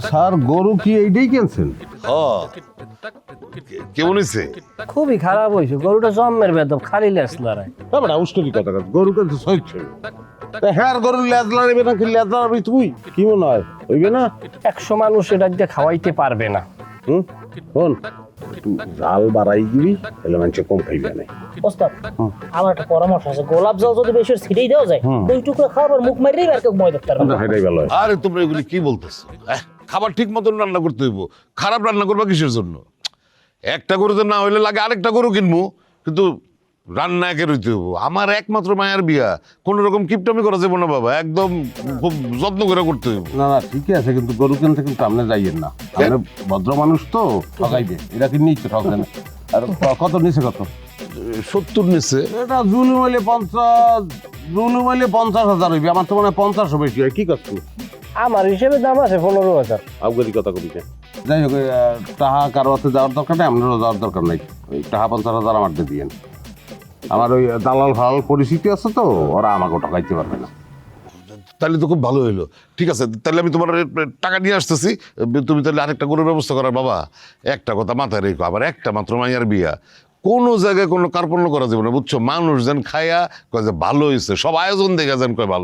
Sir গরু কি এইটাই কিনছেন? কেমন হয়েছে? খুবই খারাপ হয়েছে, গরুটা জন্মের বেদম, খালি লেস লড়াই। না উস্করি কথা গরু কিনছে সইছে। হ্যাঁ গরুর লেজ লাড়িবে না, কি লেজ লাড়াবি তুই? কি মনে হয় হইবে না? 100 মানুষ এটা দিয়ে খাওয়াইতে পারবে না। শোন জাল বাড়াই দিবি তাহলে মানুষ কম খাইবে না। ওস্তাদ আমার একটা পরামর্শ আছে, গোলাপ জল যদি বেশি ছিটেই দেওয়া যায় দুই টুকরো খাবার মুখ মারিয়ে আর কেউ মই দেখতে পারবে না। এটাই ভালো হয়। আরে তোমরা এগুলি কি বলতেছো? খাবার ঠিক মতন রান্না করতে হইব। খারাপ রান্না করবা কিসের জন্য? একটা গরুতে না হইলে লাগে আরেকটা গরু কিনবো, কিন্তু রান্না একে রইতে হইব। আমার একমাত্র মায়ের বিয়া, কোন রকম কিপটামি করা যাবে না বাবা, একদম খুব যত্ন করে করতে হইব। না না ঠিকই আছে, কিন্তু গরু কিনতে কিন্তু আপনি যাইয়েন না, আপনি ভদ্র মানুষ তো, ঠকাইবে। এটা কি নিচ্ছে ঠকবে না? আর কত নিচে কত? 70 নিচ্ছে। এটা জুলুম হইলে 50,000 হইবে, আমার তো মনে হয় 50 বেশি হয়। কি করছো? আমার হিসেবে দাম আছে 15,000। আবগারি কথা কবিতে যাই হোক, টাহা কারো হাতে যাওয়ার দরকার নেই, আপনারও যাওয়ার দরকার নাই। ওই টাহা 50,000 আমার দিয়ে দিয়েন। আমার ওই দালাল ফালাল পরিস্থিতি আছে তো, ওরা আমাকে ঠকাইতে পারবে না। তাহলে তো খুব ভালো হইলো। ঠিক আছে, তাহলে আমি তোমার টাকা নিয়ে আসতেছি। তুমি তাহলে আরেকটা গরুর ব্যবস্থা করার। বাবা একটা কথা মাথায় রেখো, আবার একটা মাত্র মাইয়ার বিয়া, কোনো জায়গায় কোনো কার্পণ্য করা যাবে না, বুঝছো? মানুষ যেন খায়া কয় যে ভালো হয়েছে, সব আয়োজন দেখে যেন কয় ভালো।